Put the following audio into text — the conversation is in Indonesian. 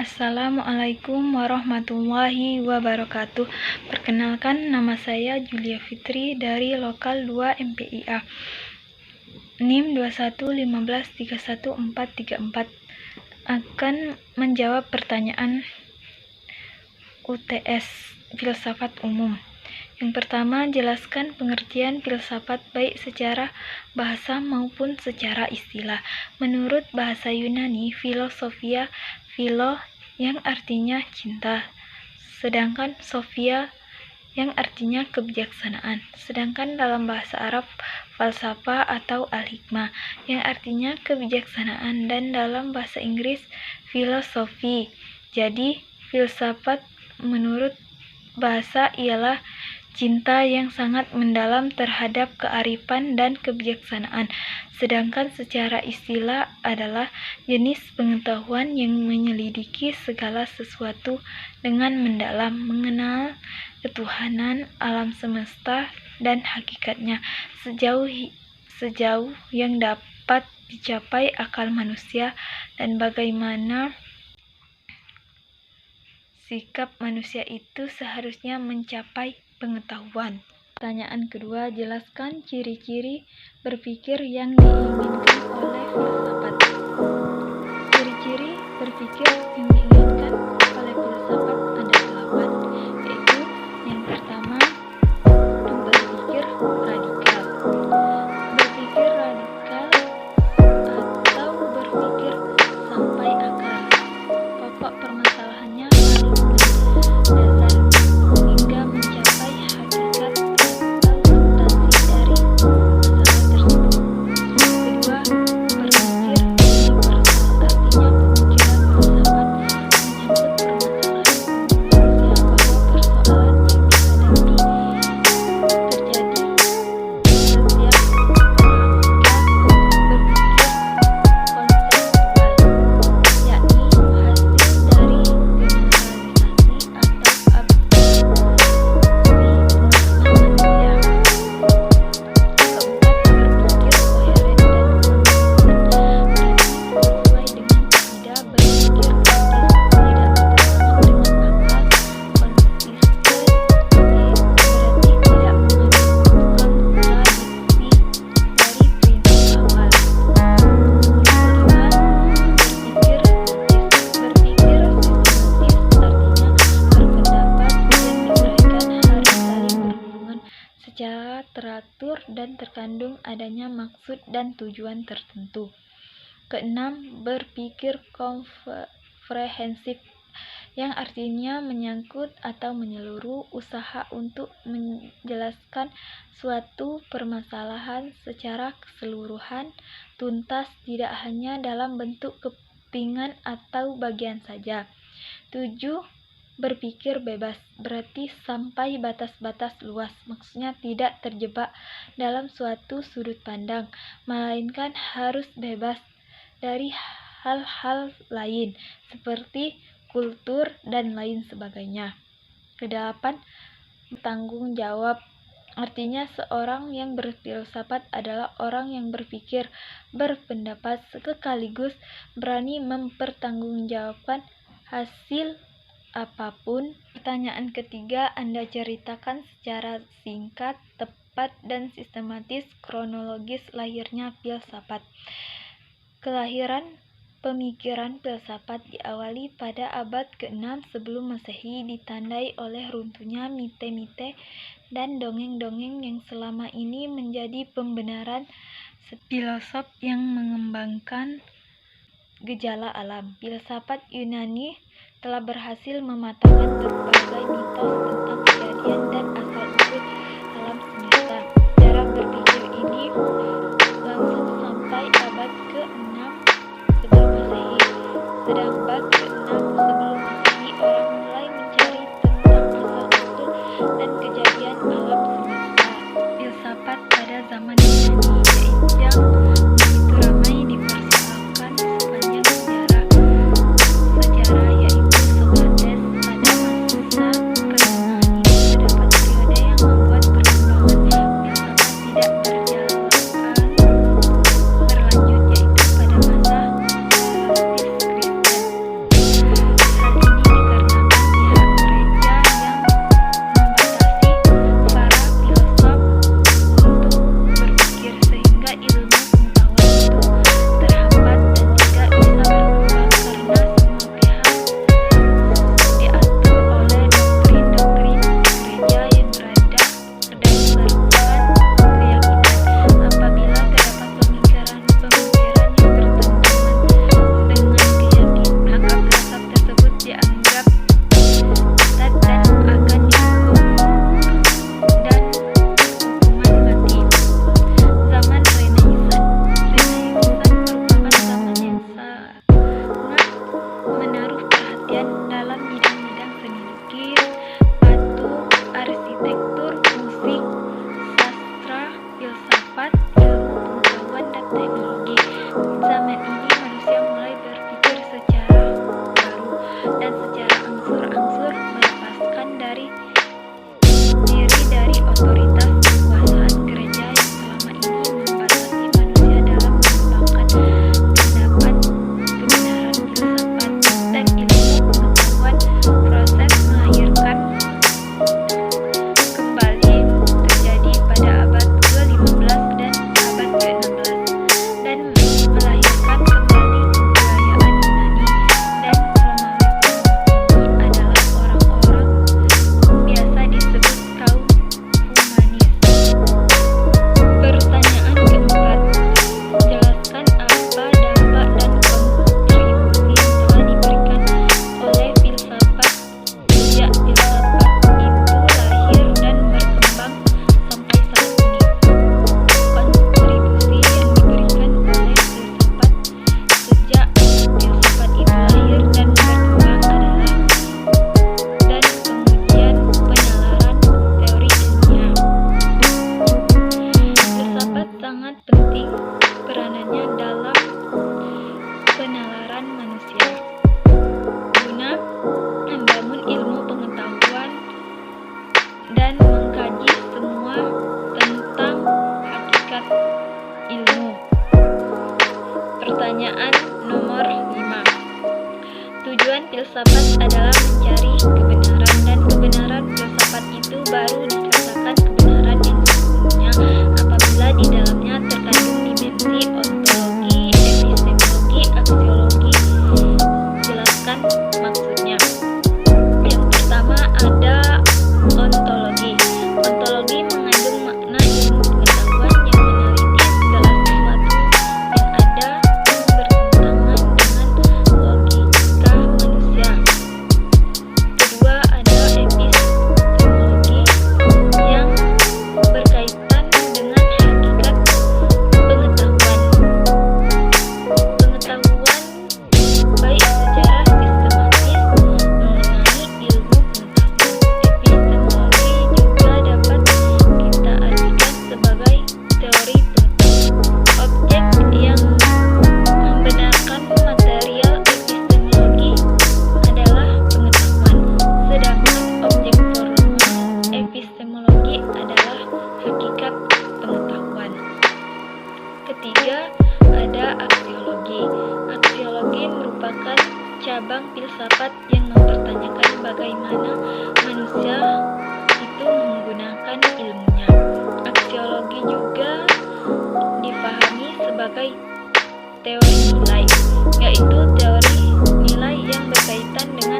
Assalamualaikum warahmatullahi wabarakatuh. Perkenalkan, nama saya Julia Fitri dari Lokal 2 MPIA. NIM 211531434 akan menjawab pertanyaan UTS Filsafat Umum. Yang pertama, jelaskan pengertian filsafat baik secara bahasa maupun secara istilah. Menurut bahasa Yunani, filosofia, philo yang artinya cinta, sedangkan sophia yang artinya kebijaksanaan. Sedangkan dalam bahasa Arab, falsafah atau al-hikmah yang artinya kebijaksanaan, dan dalam bahasa Inggris, philosophy. Jadi, filsafat menurut bahasa ialah cinta yang sangat mendalam terhadap kearifan dan kebijaksanaan. Sedangkan secara istilah adalah jenis pengetahuan yang menyelidiki segala sesuatu dengan mendalam, mengenal ketuhanan, alam semesta, dan hakikatnya sejauh yang dapat dicapai akal manusia, dan bagaimana sikap manusia itu seharusnya mencapai pengetahuan. Pertanyaan kedua, jelaskan ciri-ciri berpikir yang diinginkan oleh filsafat. Ciri-ciri berpikir yang diinginkan oleh filsafat ada 8, yaitu yang pertama, berpikir radikal. Berpikir radikal atau berpikir sampai akar. Pokok permasalahannya paling mendasar hingga mencapai hakikat atau substansi dari masalah tersebut. Kedua, berpikir universal, artinya pemikiran filsafat menyangkut permasalahan manusia, bahwa persoalan yang dihadapi terjadi di setiap orang. Tiga, berpikir konseptual, yakni hasil dari generalisasi atau abstraksi pengalaman manusia. Keempat, berpikir koheren dan konsisten, berarti sesuai dengan kaidah. Berpikir logis, tidak termasuk dengan akal. Konsisten berarti tidak mengandung kontradiksi dari prinsip awal. Kelima, berpikir sistematis. Berpikir sistematis artinya berpendapat yang diuraikan harus saling berhubungan secara teratur dan terkandung adanya maksud dan tujuan tertentu. Keenam, berpikir komprehensif yang artinya menyangkut atau menyeluruh, usaha untuk menjelaskan suatu permasalahan secara keseluruhan, tuntas, tidak hanya dalam bentuk kepingan atau bagian saja. 7. Berpikir bebas, berarti sampai batas-batas luas, maksudnya tidak terjebak dalam suatu sudut pandang, melainkan harus bebas dari hal-hal lain, seperti kultur dan lain sebagainya. Kedelapan, bertanggung jawab, artinya seorang yang berfilsafat adalah orang yang berpikir, berpendapat, sekaligus berani mempertanggungjawabkan hasil apapun. Pertanyaan ketiga, Anda ceritakan secara singkat, tepat, dan sistematis kronologis lahirnya filsafat. Kelahiran pemikiran filsafat diawali pada abad ke-6 sebelum Masehi, ditandai oleh runtuhnya mite-mite dan dongeng-dongeng yang selama ini menjadi pembenaran filosof yang mengembangkan gejala alam. Filsafat Yunani telah berhasil mematahkan berbagai mitos tentang kejadian dan asal-usul alam semesta. Cara berpikir ini langsung sampai abad ke-6 sebelum Masehi. Sedang abad ke-6 sebelum Masehi, orang mulai mencari tentang asal-usul dan kejadian alam semesta. Filsafat pada zaman Yunani yang begitu ramai dipersoalkan sepanjang sejarah, yaitu Sokrates pada masa pertengahan ini. Terdapat periode yang membuat perkembangan filsafat tidak terjangkau penelitian dalam bidang-bidang seni lukis, patung, arsitektur, musik, sastra, filsafat, ilmu pengetahuan, dan teknologi. Zaman ini manusia mulai berpikir secara baru dan secara angsur-angsur melepaskan diri dari otoritas kekuasaan gereja yang selama ini membatasi manusia dalam mengembangkan pendapat, kebenaran filsafat, dan ilmu pengetahuan. Proses melahirkan kembali terjadi pada abad ke-15 dan abad ke-16 dan melahirkan kembali kebudayaan Yunani dan Romawi kuno. Ini adalah orang-orang biasa disebut kaum humanis. Pertanyaan keempat, jelaskan apa dampak dan kontribusi yang telah diberikan oleh filsafat sejak filsafat itu lahir dan berkembang sampai saat ini. Kontribusi yang diberikan oleh filsafat sejak filsafat itu lahir dan berkembang adalah dan pengujian penalaran teori ilmiah. Filsafat sangat penting peranannya dalam penalaran manusia guna membangun ilmu pengetahuan dan mengkaji semua tentang hakikat ilmu. Pertanyaan nomor 5. Tujuan filsafat adalah mencari kebenaran, dan kebenaran filsafat itu baru dikatakan kebenaran yang sesungguhnya apabila di dalamnya terkandung dimensi ontologi, epistemologi, aksiologi. Jelaskan maksudnya. Yang pertama ada ontologi. Ontologi mengandung makna ilmu pengetahuan yang meneliti segala sesuatu yang ada yang bertentangan dengan logika manusia. Kedua ada epistemologi yang berkaitan dengan hakikat pengetahuan. Pengetahuan baik secara sistematis mengenai ilmu pengetahuan. Epistemologi juga dapat kita artikan sebagai teori Plato. Objek yang membenarkan material epistemologi adalah pengetahuan, sedangkan objek formal epistemologi adalah hakikat pengetahuan. Ketiga, ada aksiologi. Aksiologi merupakan cabang filsafat yang mempertanyakan bagaimana manusia itu menggunakan ilmunya. Aksiologi juga dipahami sebagai teori nilai, yaitu teori nilai yang berkaitan dengan